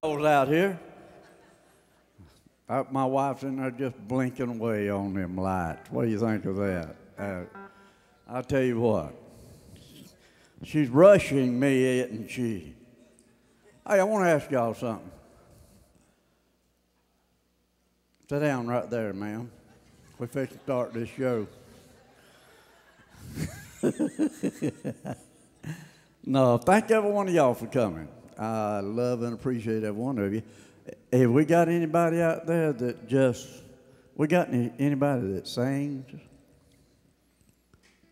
Out here. My wife's in there just blinking away on them lights. What do you think of that? I'll tell you what. She's rushing me, isn't she? Hey, I want to ask y'all something. Sit down right there, ma'am. We're fixing to start this show. No, thank every one of y'all for coming. I love and appreciate every one of you. Have we got anybody out there that anybody that sings?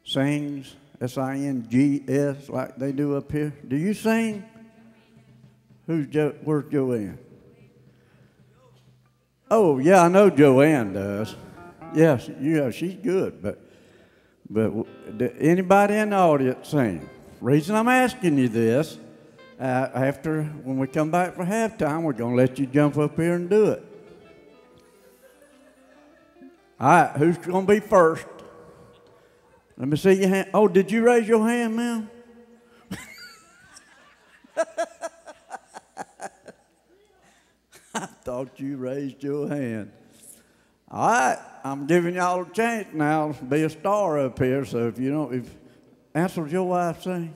Sings, S-I-N-G-S, like they do up here? Do you sing? Where's Joanne? Oh, yeah, I know Joanne does. Yes, yeah, she's good, but anybody in the audience sing? Reason I'm asking you this, when we come back for halftime, we're going to let you jump up here and do it. All right, who's going to be first? Let me see your hand. Oh, did you raise your hand, ma'am? I thought you raised your hand. All right, I'm giving y'all a chance now to be a star up here, so if Answer's your wife sing?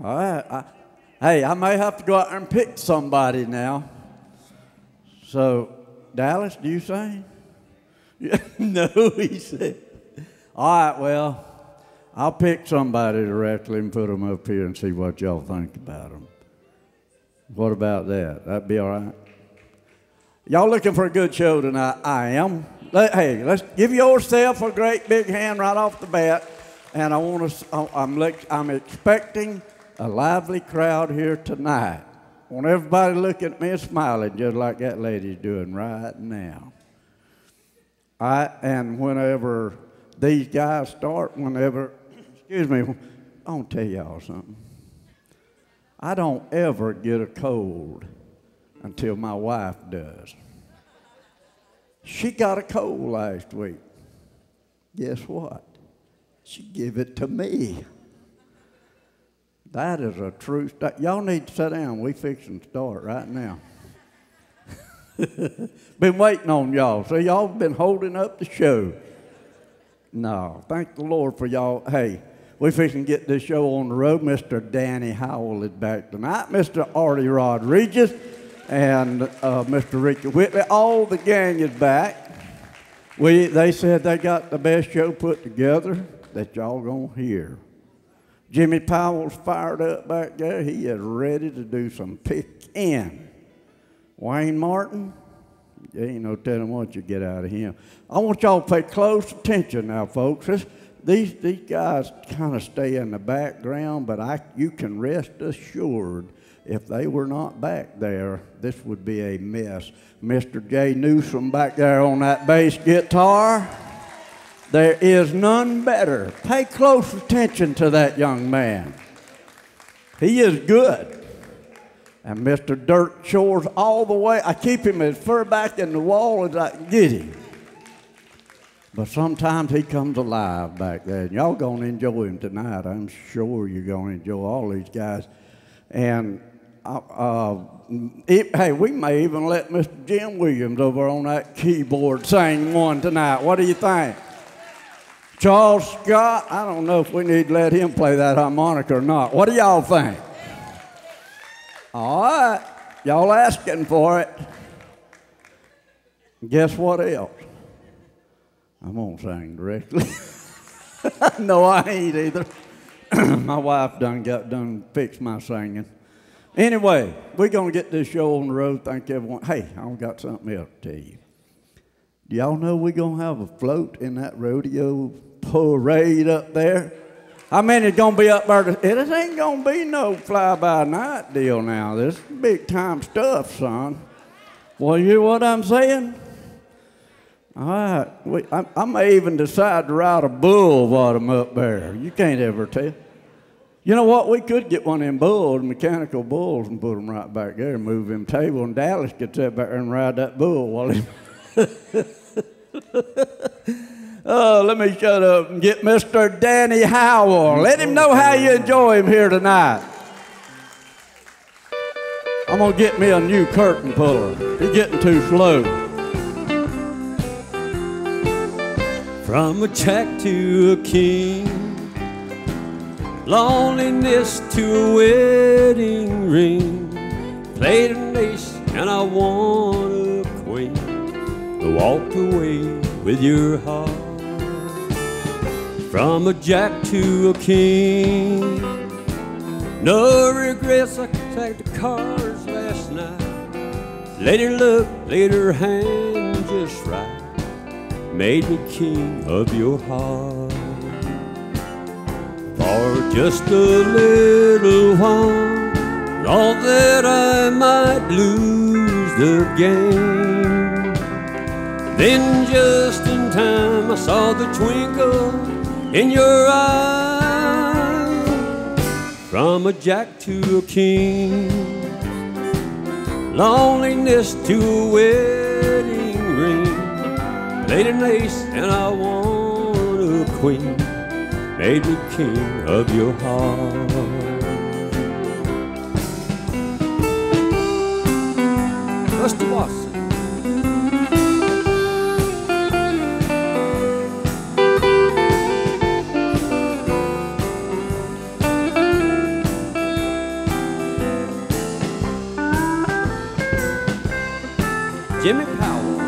All right. I may have to go out there and pick somebody now. So, Dallas, do you sing? No, he said. All right, well, I'll pick somebody directly and put them up here and see what y'all think about them. What about that? That'd be all right? Y'all looking for a good show tonight? I am. Hey, let's give yourself a great big hand right off the bat. And I'm expecting a lively crowd here tonight. I want everybody looking at me and smiling just like that lady's doing right now. All right, and whenever these guys start, excuse me, I'm going to tell y'all something. I don't ever get a cold until my wife does. She got a cold last week. Guess what? She gave it to me. That is a true story. Y'all need to sit down. We fixing to start right now. Been waiting on y'all. So y'all been holding up the show. No, thank the Lord for y'all. Hey, we fixing to get this show on the road. Mr. Danny Howell is back tonight. Mr. Artie Rodriguez and Mr. Rickey Whitley. All the gang is back. They said they got the best show put together that y'all gonna hear. Jimmy Powell's fired up back there. He is ready to do some picking. Wayne Martin, there ain't no telling what you get out of him. I want y'all to pay close attention now, folks. These guys kind of stay in the background, but you can rest assured if they were not back there, this would be a mess. Mr. J. Newsom back there on that bass guitar. There is none better. Pay close attention to that young man. He is good. And Mr. Dirk Shores all the way. I keep him as far back in the wall as I can get him. But sometimes he comes alive back there. And y'all going to enjoy him tonight. I'm sure you're going to enjoy all these guys. And hey, we may even let Mr. Jim Williams over on that keyboard sing one tonight. What do you think? Charles Scott, I don't know if we need to let him play that harmonica or not. What do y'all think? All right, y'all asking for it. Guess what else? I'm gonna sing directly. No, I ain't either. My wife done fixed my singing. Anyway, we're gonna get this show on the road. Thank everyone. Hey, I've got something else to tell you. Do y'all know we're gonna have a float in that rodeo parade up there? How many is gonna be up there? It ain't gonna be no fly-by-night deal now. This is big time stuff, son. Well, you hear what I'm saying? All right, I may even decide to ride a bull while I'm up there. You can't ever tell. You know what? We could get one of them bulls, mechanical bulls, and put them right back there and move them table, and Dallas could sit back there and ride that bull while he... Oh, let me shut up and get Mr. Danny Howell. Let him know how you enjoy him here tonight. I'm gonna get me a new curtain puller. He's getting too slow. From a jack to a king, loneliness to a wedding ring, played an ace and I won a queen, walked away with your heart. From a jack to a king, no regrets, I could take the cards last night. Lady luck laid her hand just right, made me king of your heart. For just a little while, thought that I might lose the game. Then just in time I saw the twinkle in your eyes. From a jack to a king, loneliness to a wedding ring, played an ace and I won a queen, made me king of your heart. Mr. Watson. Jimmy Powell.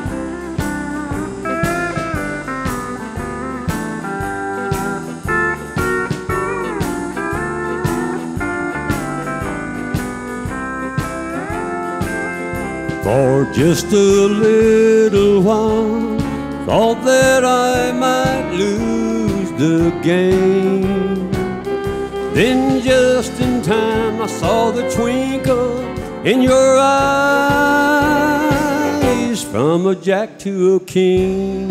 For just a little while, thought that I might lose the game. Then just in time I saw the twinkle in your eyes. From a jack to a king,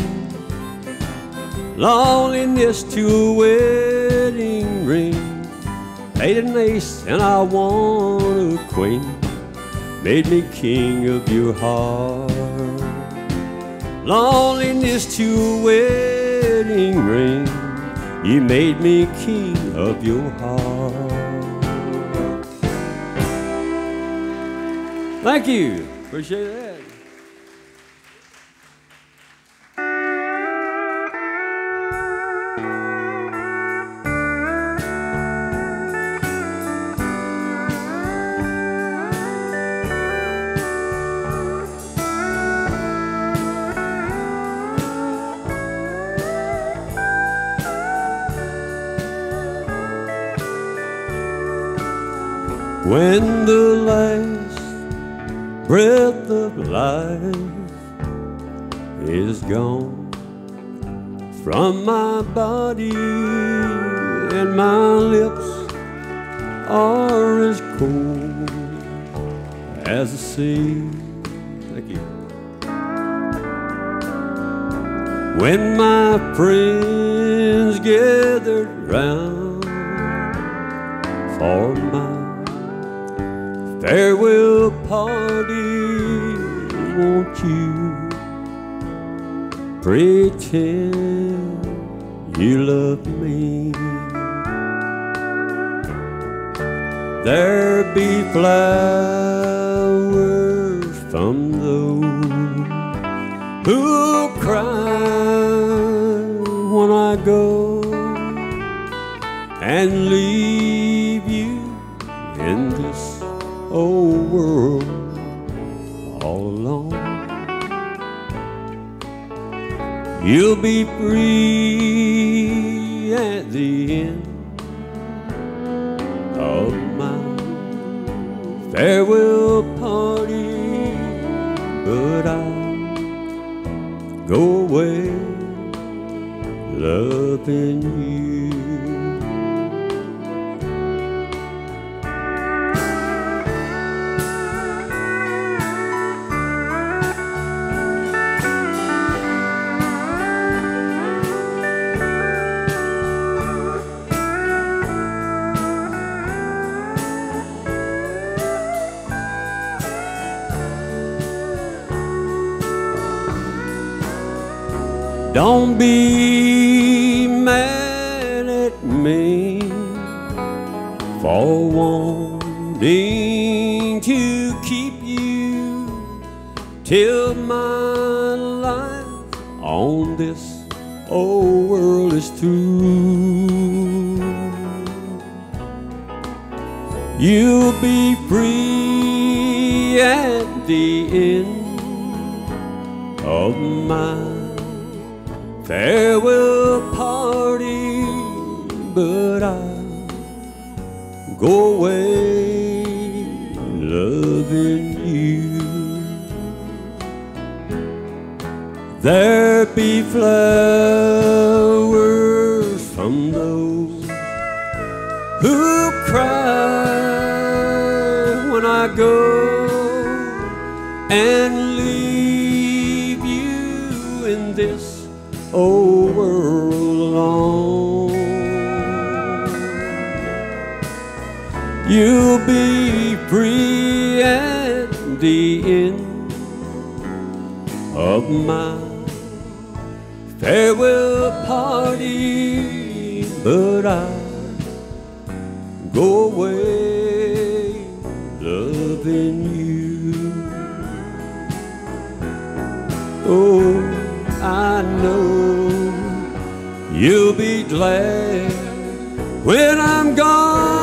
loneliness to a wedding ring, paid an ace and I won a queen, made me king of your heart. Loneliness to a wedding ring, you made me king of your heart. Thank you. Appreciate that. When the last breath of life is gone from my body and my lips are as cold as the sea. Thank you. When my friends gathered round for my farewell party, won't you pretend you love me? There be flowers from those who cry when I go and leave you in this old world all alone. You'll be free at the end of my farewell party, but I'll go away loving you. Don't be mad at me for wanting to keep till my life on this old world is through. You'll be free at the end of my farewell party, but I'll go away loving you. There be flowers from those who cry when I go and leave you in this old world alone. You'll be free at the end of my farewell party, but I go away loving you. Oh, I know you'll be glad when I'm gone.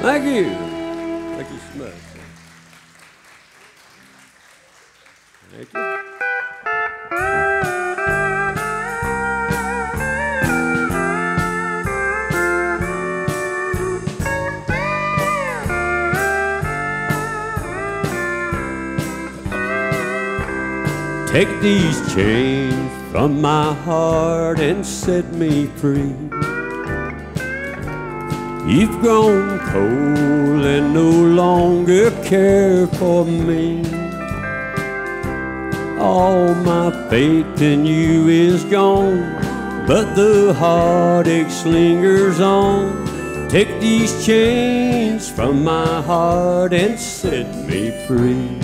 Thank you. Thank you so much. Thank you. Take these chains from my heart and set me free. You've grown cold and no longer care for me. All my faith in you is gone, but the heartache lingers on. Take these chains from my heart and set me free.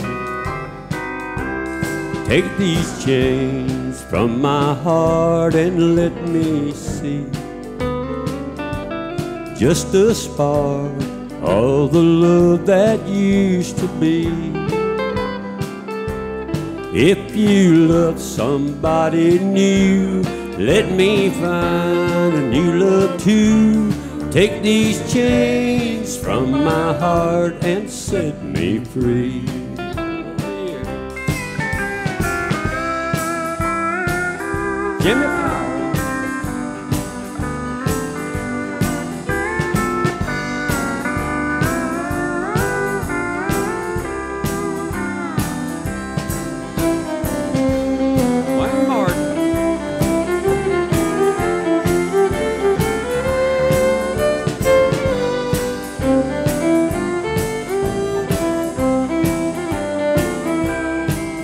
Take these chains from my heart and let me see just a spark of the love that used to be. If you love somebody new, let me find a new love too. Take these chains from my heart and set me free. Jimmy Powell.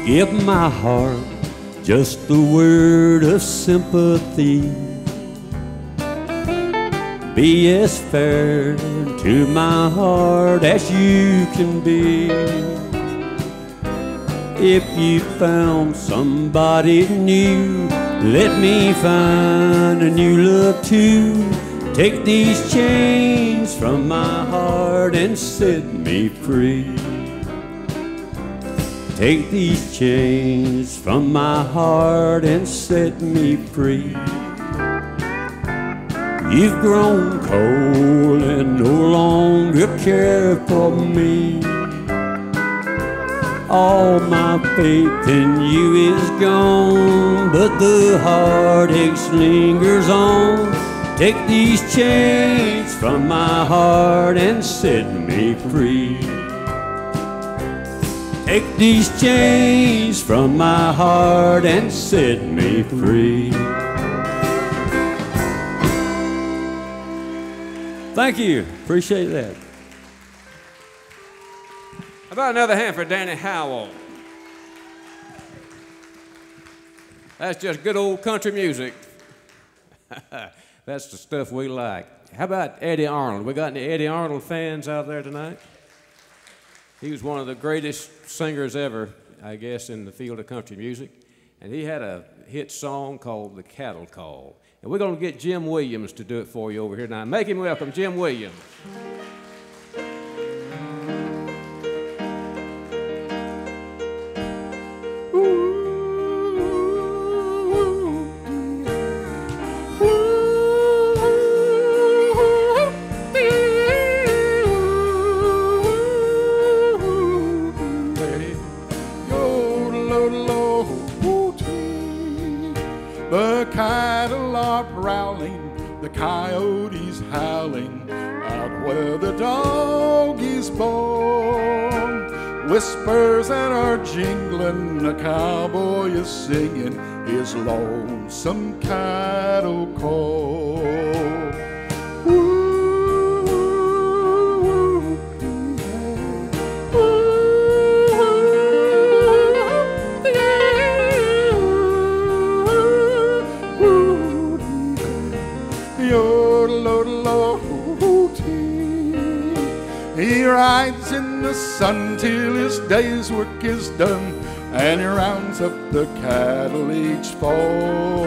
Give my heart just the word of sympathy. Be as fair to my heart as you can be. If you found somebody new, let me find a new love too. Take these chains from my heart and set me free. Take these chains from my heart and set me free. You've grown cold and no longer care for me. All my faith in you is gone, but the heartache lingers on. Take these chains from my heart and set me free. Take these chains from my heart and set me free. Thank you. Appreciate that. How about another hand for Danny Howell? That's just good old country music. That's the stuff we like. How about Eddie Arnold? We got any Eddie Arnold fans out there tonight? He was one of the greatest singers ever, I guess, in the field of country music. And he had a hit song called The Cattle Call. And we're going to get Jim Williams to do it for you over here now. Make him welcome, Jim Williams. The cattle are prowling, the coyotes howling, out where the dog is born. Whispers that are jingling, a cowboy is singing his lonesome cattle call. He rides in the sun till his day's work is done, and he rounds up the cattle each fall.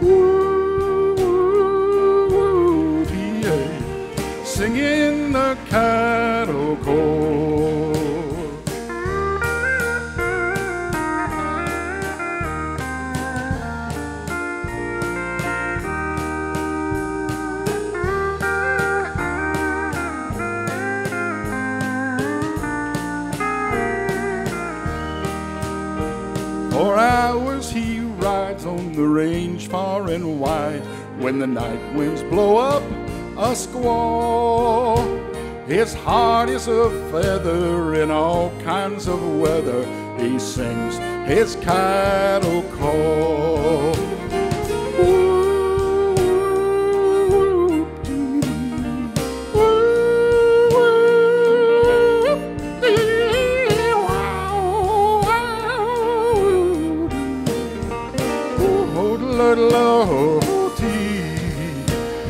Ooh, singing the cattle call. For hours he rides on the range far and wide. When the night winds blow up a squall, his heart is a feather in all kinds of weather. He sings his cattle call.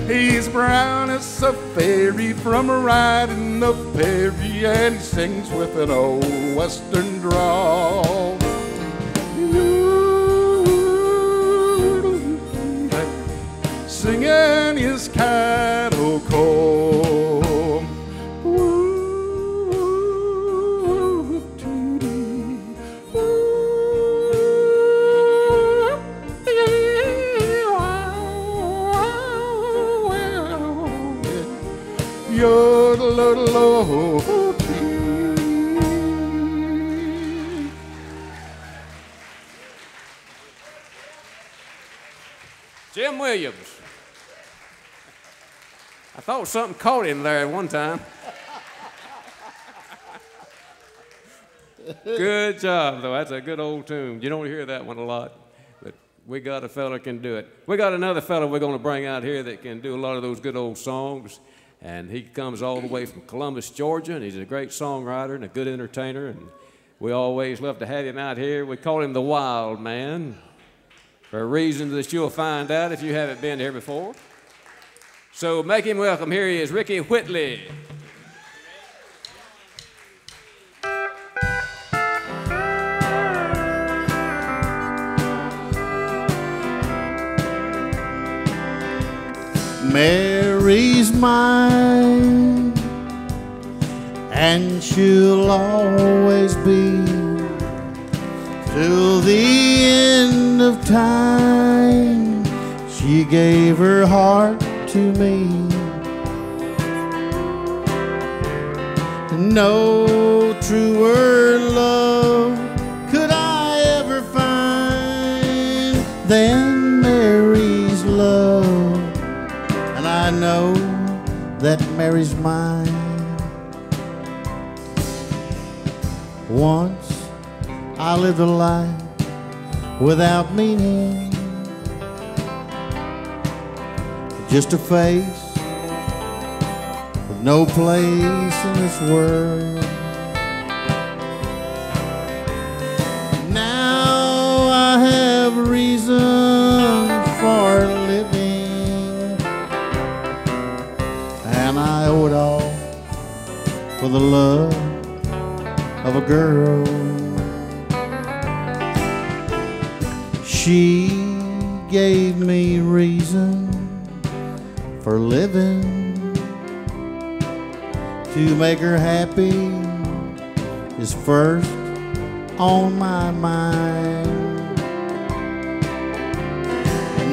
He's brown as a fairy from riding the prairie, and he sings with an old western drawl. Singing his cattle call. Jim Williams. I thought something caught him there at one time. Good job, though. That's a good old tune. You don't hear that one a lot, but we got a fella can do it. We got another fella we're going to bring out here that can do a lot of those good old songs, and he comes all the way from Columbus, Georgia, and he's a great songwriter and a good entertainer, and we always love to have him out here. We call him the Wild Man, for a reason that you'll find out if you haven't been here before. So make him welcome. Here he is, Rickey Whitley. Mary's mine, and she'll always be till the end of time. She gave her heart to me. No truer love could I ever find than Mary's love, and I know that Mary's mine. Once I lived a life without meaning, just a face with no place in this world. Now I have reasons for living, and I owe it all for the love of a girl. She gave me reason for living. To make her happy is first on my mind.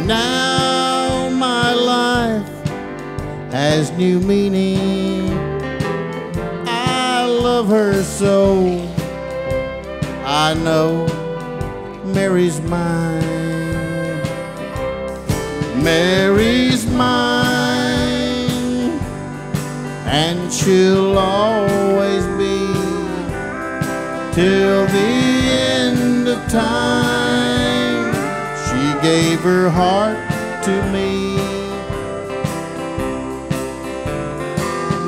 Now my life has new meaning. I love her so. I know Mary's mine. Mary's mine, and she'll always be till the end of time. She gave her heart to me.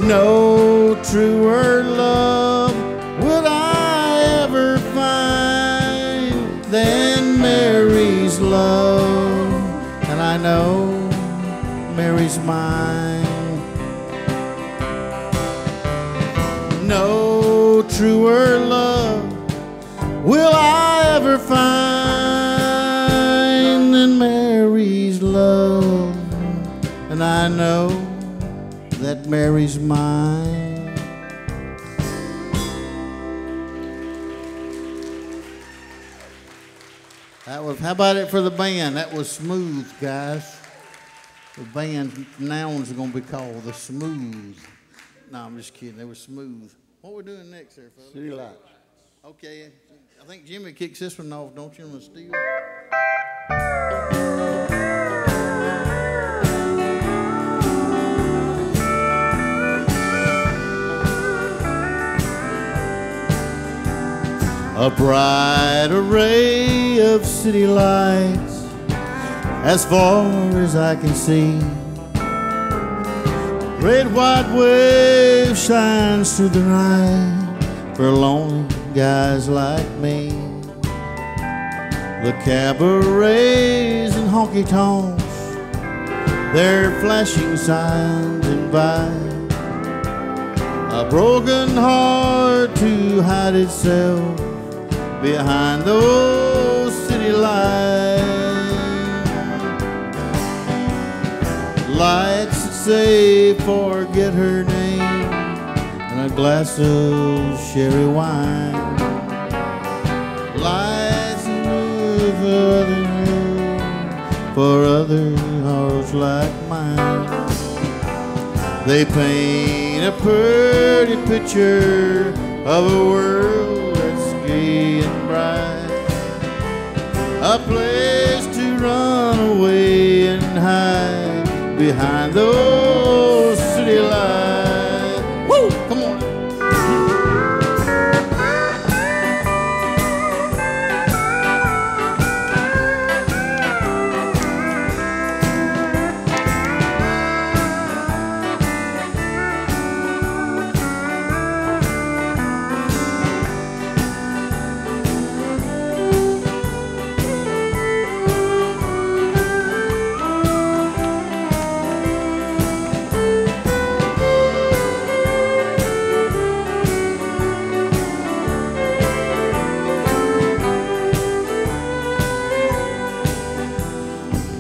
No truer love would I ever find than Mary's love, and I know Mary's mine. No truer love will I ever find than Mary's love, and I know that Mary's mine. That was, how about it for the band? That was smooth, guys. The band nouns are going to be called the Smooth. No, I'm just kidding. They were smooth. What we're doing next there, fellas? City Lights. Okay, I think Jimmy kicks this one off, don't you, on the steel? A bright array of city lights as far as I can see. Red, white wave shines through the night for lonely guys like me. The cabarets and honky-tonks, their flashing signs invite a broken heart to hide itself behind those city lights. Lights that say forget her name and a glass of sherry wine. Lights that move for other hearts like mine. They paint a pretty picture of a world that's gay and bright, a place to run away and hide behind those city lights. Woo! Come on.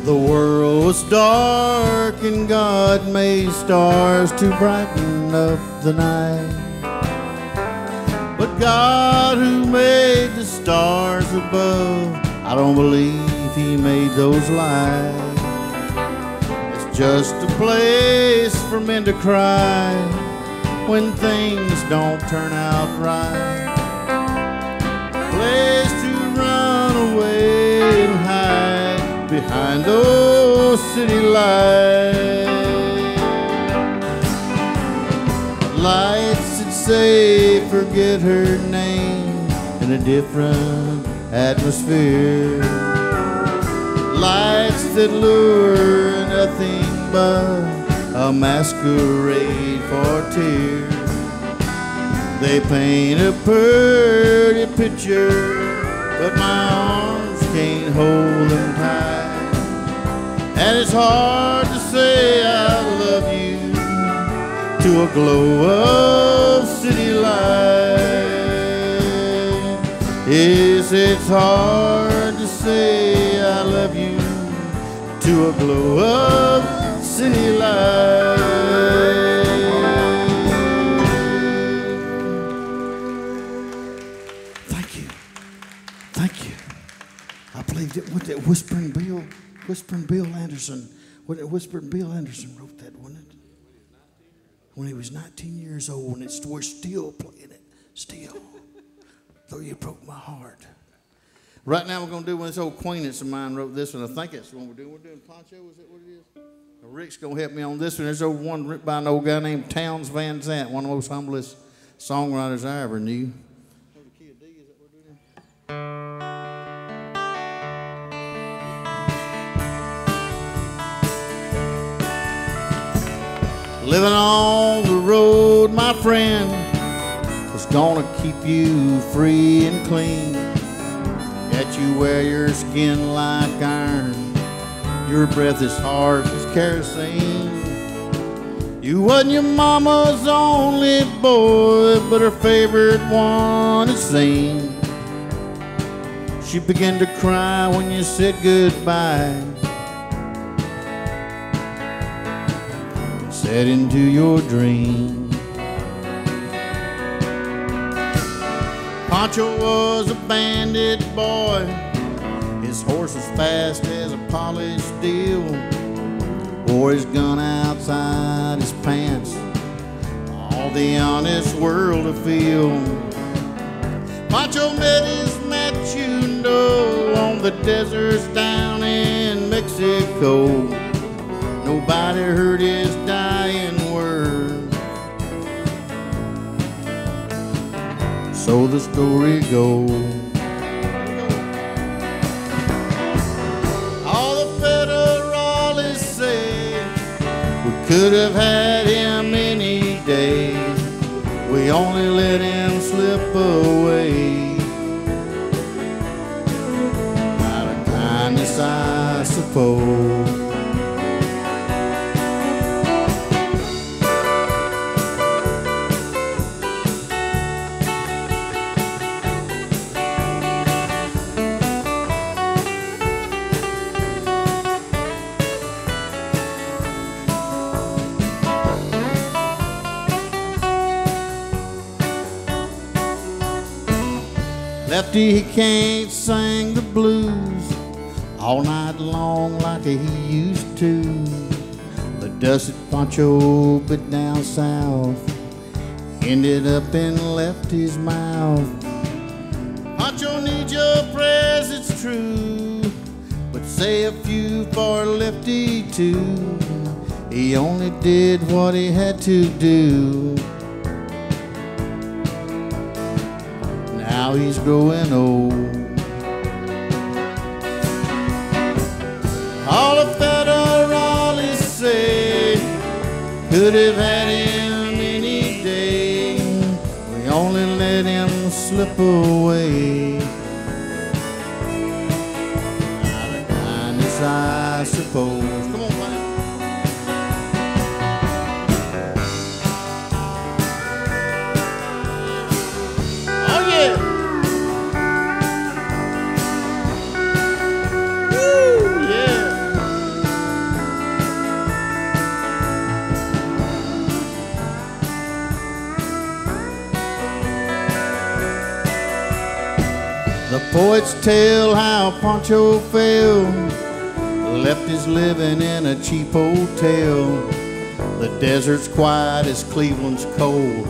The world was dark and God made stars to brighten up the night. But God who made the stars above, I don't believe He made those lights. It's just a place for men to cry when things don't turn out right. Place to run away and hide behind those city lights. Lights that say forget her name in a different atmosphere. Lights that lure nothing but a masquerade for tears. They paint a pretty picture, but my arms can't hold them tight. And it's hard to say I love you to a glow of city lights. Yes, it's hard to say I to a glow of city life. Thank you. Thank you. I believe it. What that Whispering Bill Anderson. What that Whispering Bill Anderson wrote that, wasn't it? When he was 19 years old, and we're still playing it. Still. Though you broke my heart. Right now we're going to do one of this old acquaintance of mine wrote this one. I think that's the one we're doing. We're doing Poncho, is that what it is? Now, Rick's going to help me on this one. There's old one written by an old guy named Towns Van Zandt, one of the most humblest songwriters I ever knew. Living on the road, my friend, was gonna keep you free and clean. Got you wear your skin like iron, your breath is hard as kerosene. You wasn't your mama's only boy, but her favorite one to sing. She began to cry when you said goodbye, set into your dream. Pancho was a bandit boy, his horse was fast as a polished steel, wore his gun outside his pants, all the honest world to feel. Pancho met his machundo on the deserts down in Mexico. Nobody heard his dying word, so the story goes. All the federalists say we could have had him any day, we only let him slip away. Out of kindness, I suppose. Lefty, he can't sing the blues all night long like he used to. But dusted Pancho bit down south ended up in Lefty's mouth. Pancho needs your prayers, it's true, but say a few for Lefty too. He only did what he had to do. Now he's growing old. All the federalists say could have had him any day, we only let him slip away. Out of kindness, I suppose. Come on, man. Oh yeah. The poets tell how Pancho fell, left his living in a cheap hotel. The desert's quiet as Cleveland's cold,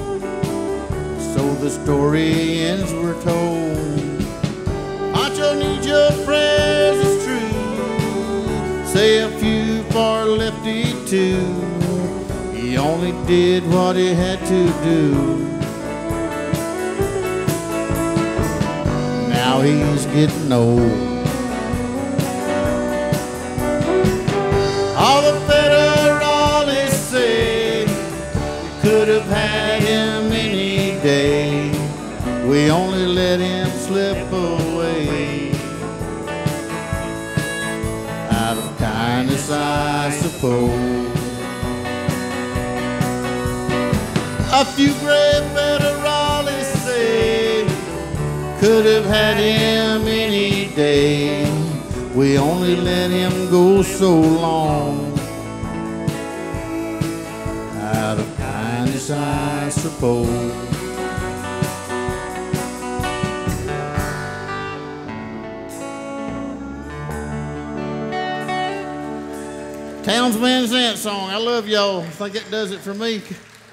so the story ends, we're told. Pancho needs your prayers, it's true, say a few for Lefty too. He only did what he had to do. Now he's getting old. All the federalists say we could have had him any day, we only let him slip away. Out of kindness, I suppose. A few great federalists say could have had him any day, we we only let him go so long. Out of kindness, I suppose. Towns Van Zant song. I love y'all. I think that does it for me.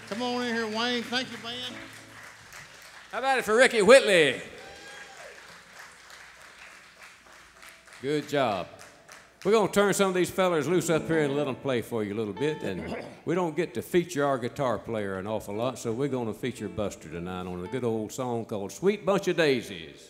Come on in here, Wayne. Thank you, man. How about it for Rickey Whitley? Good job. We're going to turn some of these fellers loose up here and let them play for you a little bit. And we don't get to feature our guitar player an awful lot, so we're going to feature Buster tonight on a good old song called Sweet Bunch of Daisies.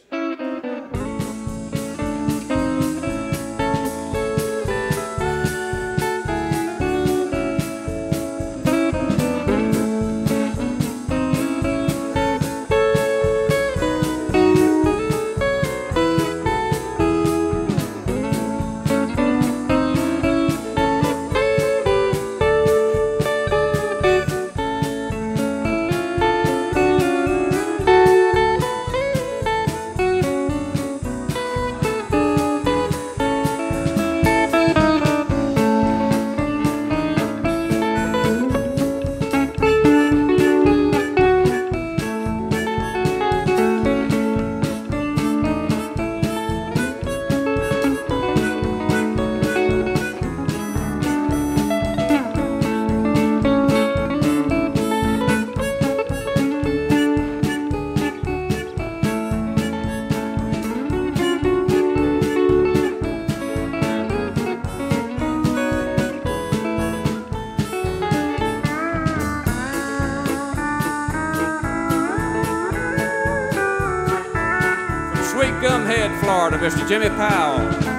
Florida, Mr. Jimmy Powell.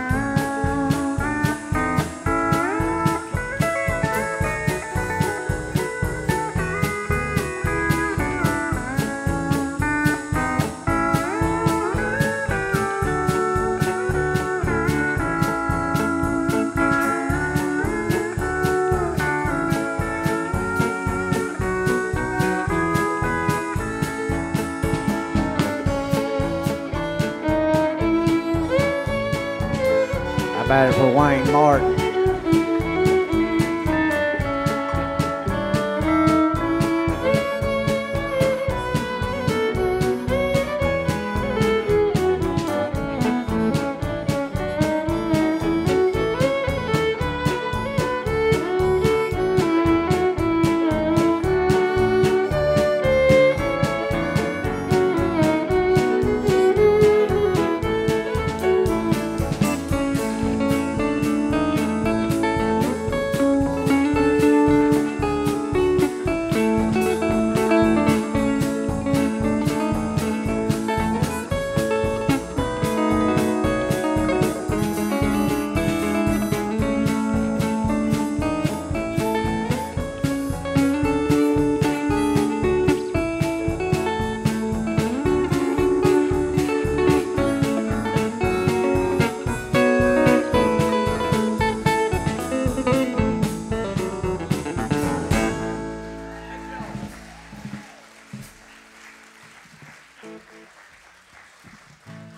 About it for Wayne Martin.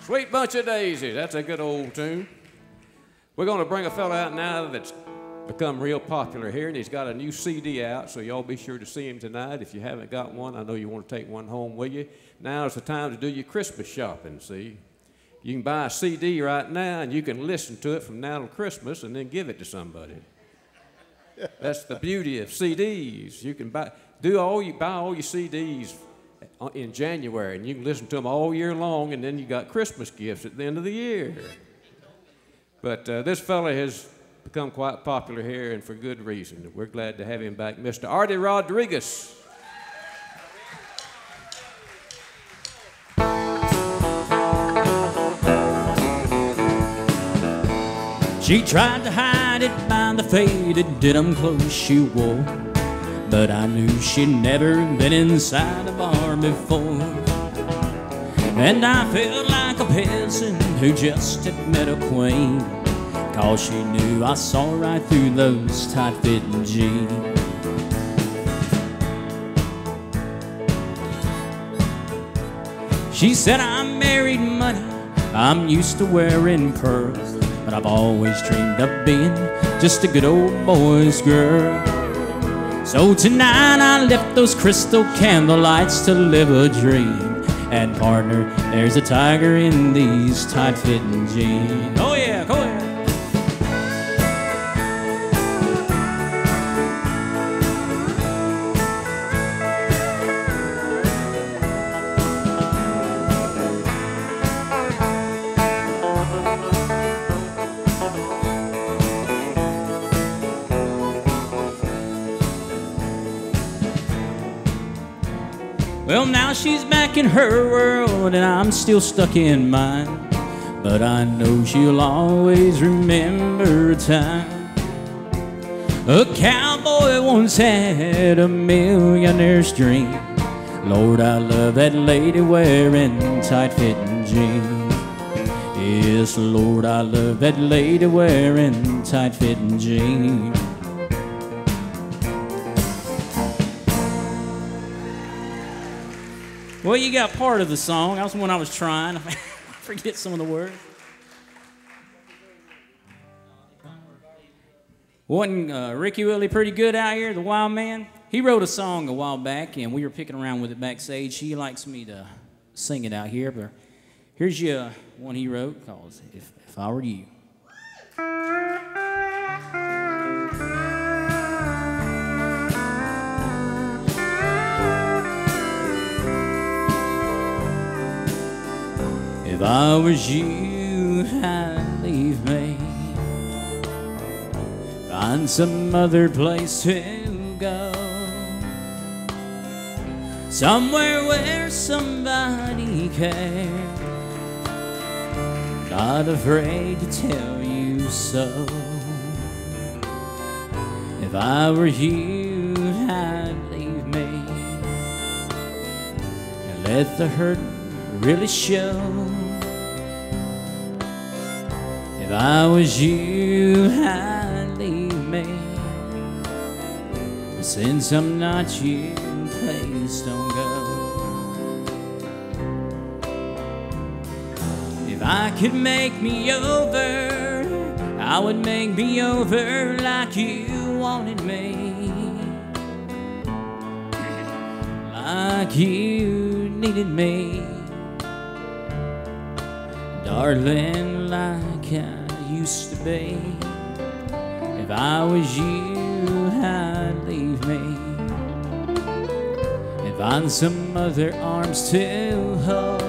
Sweet Bunch of Daisies, that's a good old tune. We're going to bring a fella out now that's become real popular here, and he's got a new CD out, so y'all be sure to see him tonight. If you haven't got one, I know you want to take one home with you. Now's the time to do your Christmas shopping, see. You can buy a CD right now, and you can listen to it from now till Christmas and then give it to somebody. That's the beauty of CDs. You can buy all your CDs in January, and you can listen to them all year long, and then you got Christmas gifts at the end of the year. But this fella has become quite popular here, and for good reason. We're glad to have him back, Mr. Artie Rodriguez. She tried to hide it by the faded denim clothes she wore, but I knew she'd never been inside a bar before. And I felt like a peasant who just had met a queen, 'cause she knew I saw right through those tight-fitting jeans. She said, "I'm married money, I'm used to wearing pearls. but I've always dreamed of being just a good old boy's girl. So tonight I left those crystal candlelights to live a dream. And partner, there's a tiger in these tight-fitting jeans. Oh yeah, go ahead. Well, now she's back in her world and I'm still stuck in mine. But I know she'll always remember a time. A cowboy once had a millionaire's dream. Lord, I love that lady wearing tight-fitting jeans. Yes, Lord, I love that lady wearing tight-fitting jeans. Well, you got part of the song. That was the one I was trying. I forget some of the words. Wasn't Rickey Whitley pretty good out here, the wild man? He wrote a song a while back, and we were picking around with it backstage. He likes me to sing it out here, but here's your one he wrote called If I Were You. If I was you, I'd leave me, find some other place to go, somewhere where somebody cares, not afraid to tell you so. If I were you, I'd leave me and let the hurt really show. If I was you, I'd leave me, but since I'm not you, please don't go. If I could make me over, I would make me over like you wanted me, like you needed me, darling, like I used to be. If I was you, I'd leave me and find some other arms to hold.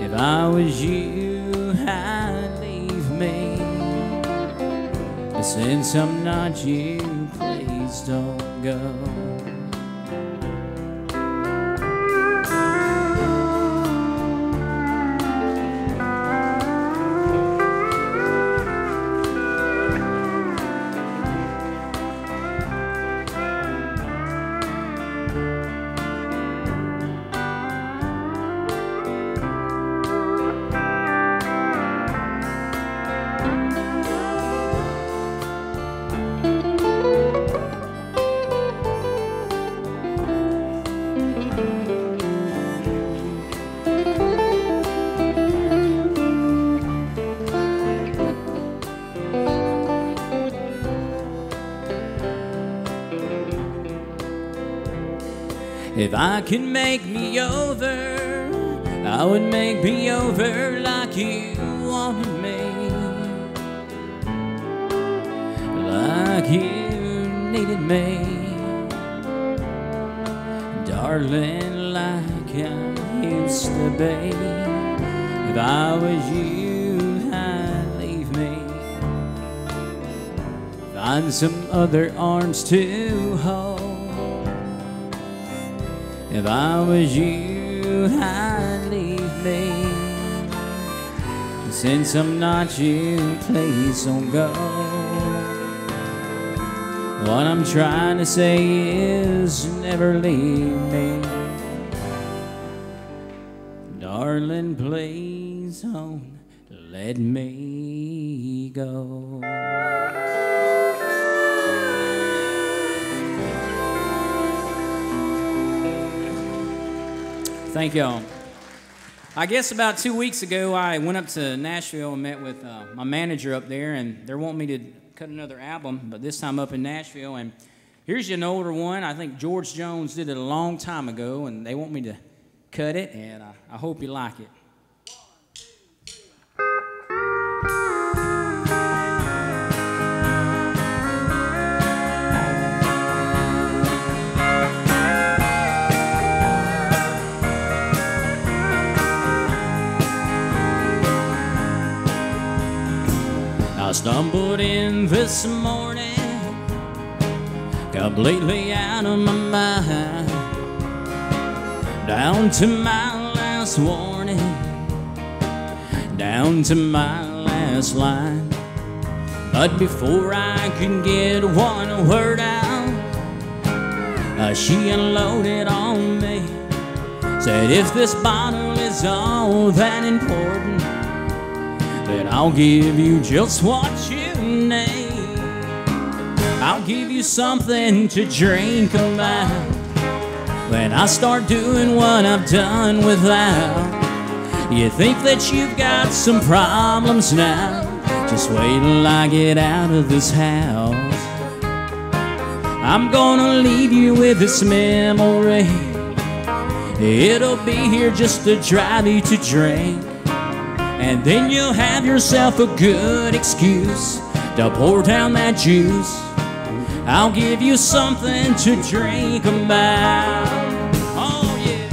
If I was you, I'd leave me, but since I'm not you, please don't go. If I could make me over, I would make me over like you wanted me, like you needed me, darling, like I used to be. If I was you, I'd leave me, find some other arms to hold. If I was you, I'd leave me, since I'm not you, please don't go. What I'm trying to say is never leave me, darling, please don't let me go. Thank y'all. I guess about 2 weeks ago, I went up to Nashville and met with my manager up there, and they're wanting me to cut another album, but this time up in Nashville. And here's an older one. I think George Jones did it a long time ago, and they want me to cut it, and I hope you like it. I stumbled in this morning, completely out of my mind, down to my last warning, down to my last line. But before I could get one word out, she unloaded on me, said if this bottle is all that important, then I'll give you just what you need. I'll give you something to drink about when I start doing what I've done without. You think that you've got some problems now, just wait till I get out of this house. I'm gonna leave you with this memory. It'll be here just to drive you to drink, and then you'll have yourself a good excuse to pour down that juice. I'll give you something to drink about. Oh, yeah.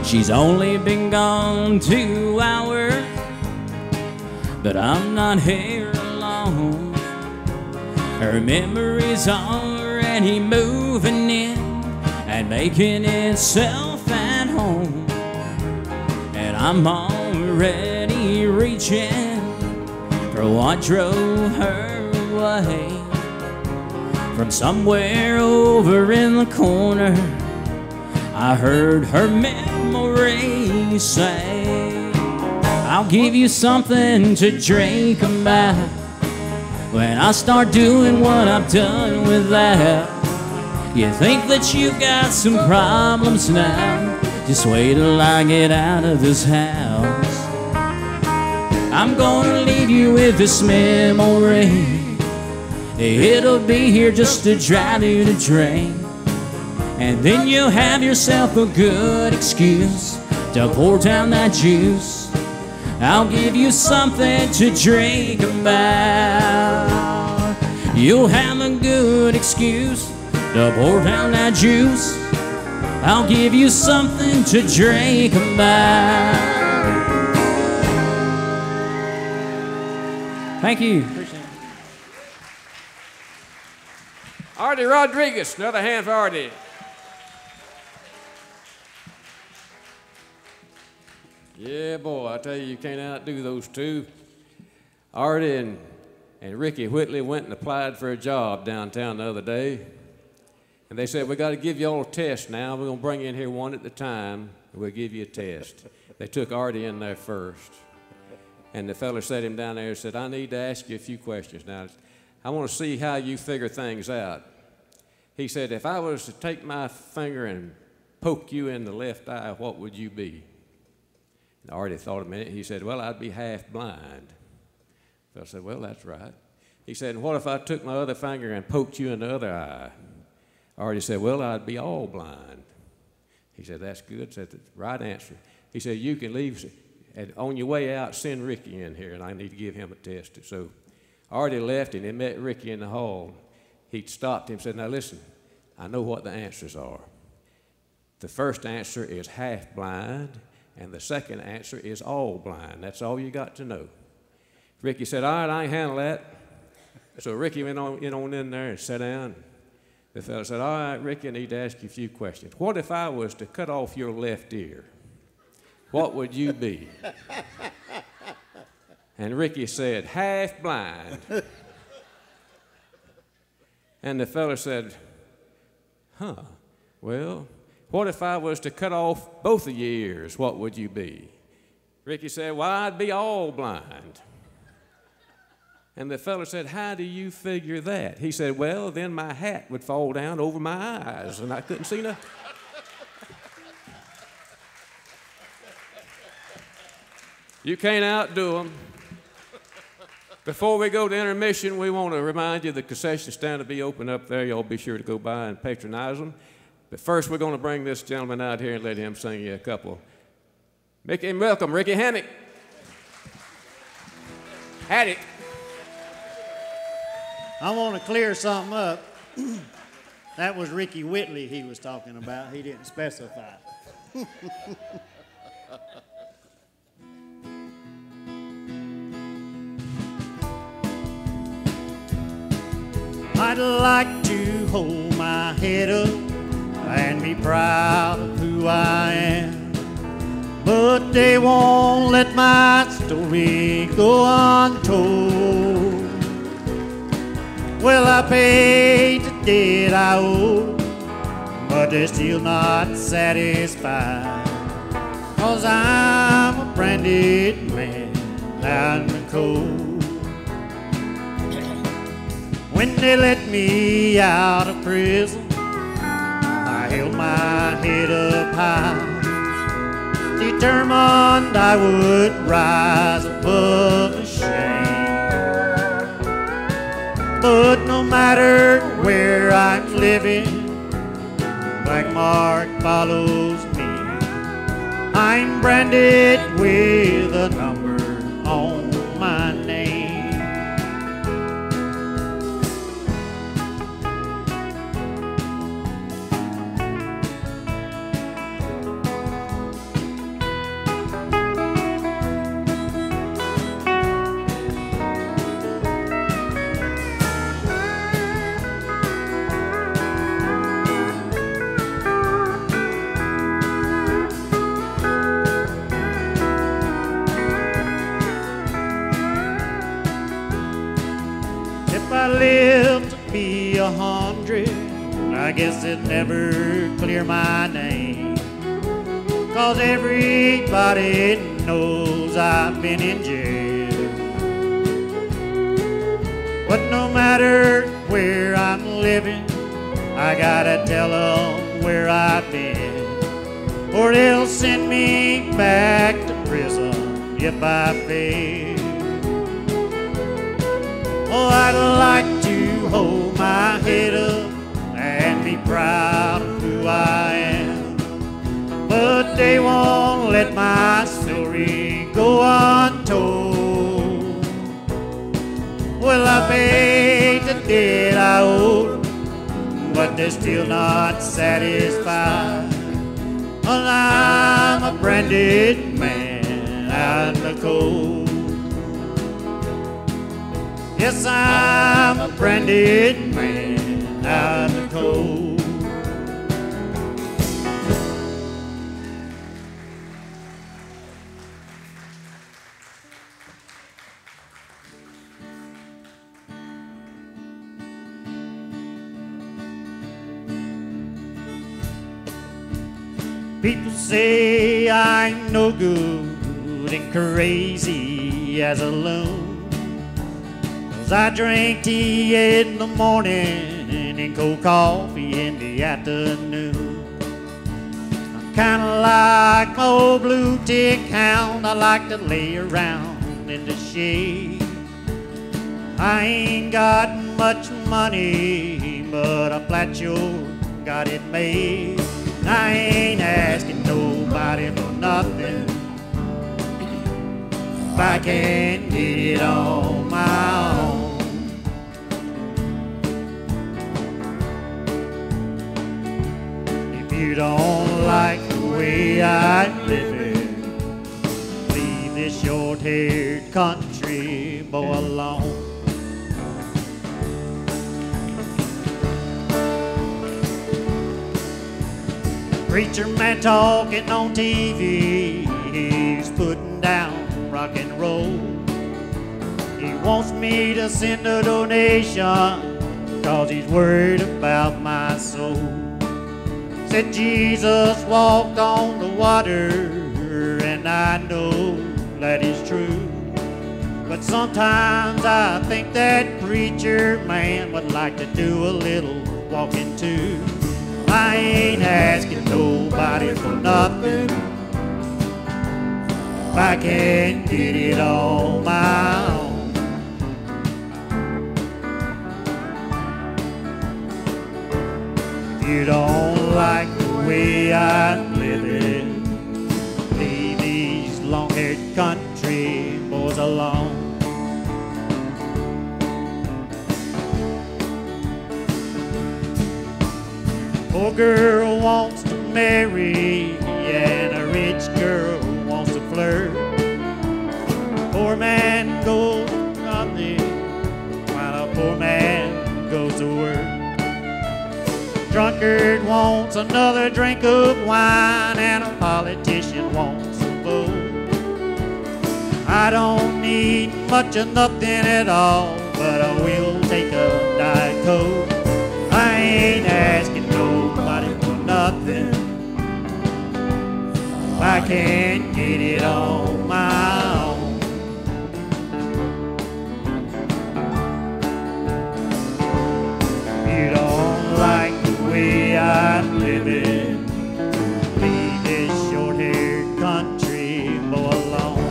She's only been gone 2 hours, but I'm not here alone. Her memory's already moving in and making itself at home. And I'm already reaching for what drove her away. From somewhere over in the corner, I heard her memory say, I'll give you something to drink about when I start doing what I've done without. You think that you've got some problems now, just wait till I get out of this house. I'm gonna leave you with this memory. It'll be here just to drive you to drink, and then you'll have yourself a good excuse to pour down that juice. I'll give you something to drink about. You'll have a good excuse to pour down that juice. I'll give you something to drink about. Thank you. Appreciate it. Artie Rodriguez, another hand for Artie. Yeah, boy, I tell you can't outdo those two. Artie and Rickey Whitley went and applied for a job downtown the other day. And they said, we got to give you all a test now. We're going to bring you in here one at a time, and we'll give you a test. They took Artie in there first. And the fella sat him down there and said, I need to ask you a few questions. Now, I want to see how you figure things out. He said, if I was to take my finger and poke you in the left eye, what would you be? And Artie thought a minute. He said, well, I'd be half blind. The fella said, well, that's right. He said, and what if I took my other finger and poked you in the other eye? Artie said, well, I'd be all blind. He said, that's good. That's the right answer. He said, you can leave, and on your way out, send Rickey in here, and I need to give him a test. So Artie left, and he met Rickey in the hall. He stopped him and said, now listen, I know what the answers are. The first answer is half blind, and the second answer is all blind. That's all you got to know. Rickey said, all right, I can handle that. So Rickey went on in there and sat down. The fellow said, all right, Rickey, I need to ask you a few questions. What if I was to cut off your left ear? What would you be? And Rickey said, half blind. And the fellow said, huh, well, what if I was to cut off both of your ears? What would you be? Rickey said, well, I'd be all blind. And the fellow said, how do you figure that? He said, well, then my hat would fall down over my eyes, and I couldn't see nothing. You can't outdo them. Before we go to intermission, we want to remind you the concession stand will be open up there. Y'all be sure to go by and patronize them. But first, we're going to bring this gentleman out here and let him sing you a couple. Make him welcome, Rickey Hammack. Haddock. I want to clear something up. That was Rickey Whitley he was talking about. He didn't specify. I'd like to hold my head up and be proud of who I am, but they won't let my story go untold. Well, I paid the debt I owed, but they're still not satisfied, 'cause I'm a branded man out in the cold. When they let me out of prison, I held my head up high, determined I would rise above the shame. But no matter where I'm living, black mark follows me. I'm branded with a number on my name. If I live to be 100, I guess it'd never clear my name, 'cause everybody knows I've been in jail. But no matter where I'm living, I gotta tell them where I've been, or they'll send me back to prison if I fail. Oh, I'd like to hold my head up and be proud of who I am, but they won't let my story go untold. Well, I paid the debt I owed, but they're still not satisfied. Well, I'm a branded man out in the cold. Yes, I'm a branded man out in the cold. People say I'm no good and crazy as a loon, 'cause I drink tea in the morning and cold coffee in the afternoon. I'm kinda like my old blue tick hound. I like to lay around in the shade. I ain't got much money, but I flat sure got it made. I ain't asking nobody for nothing if I can get it on my own. If you don't like the way I'm living, leave this short-haired country boy alone. Preacher man talking on TV, he's putting down rock and roll. He wants me to send a donation, 'cause he's worried about my soul. that Jesus walked on the water, and I know that is true. But sometimes I think that preacher man would like to do a little walking too. I ain't asking nobody for nothing if I can get it on my own. If you don't like the way I'm living, leave these long-haired country boys alone. Poor girl wants to marry, and a rich girl wants to flirt. Poor man goes to nothing while a poor man goes to work. Drunkard wants another drink of wine, and a politician wants a vote. I don't need much of nothing at all, but I will take a Diet Coke. I ain't asking nobody for nothing if I can't get it on my own. If you don't like the way I'm living, leave this short-haired country boy alone.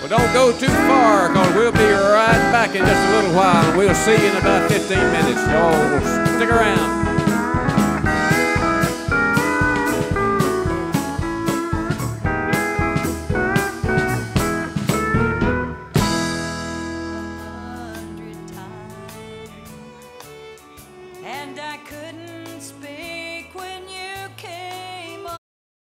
Well, don't go too far, because we'll be right back in just a little while. We'll see you in about 15 minutes. Y'all stick around.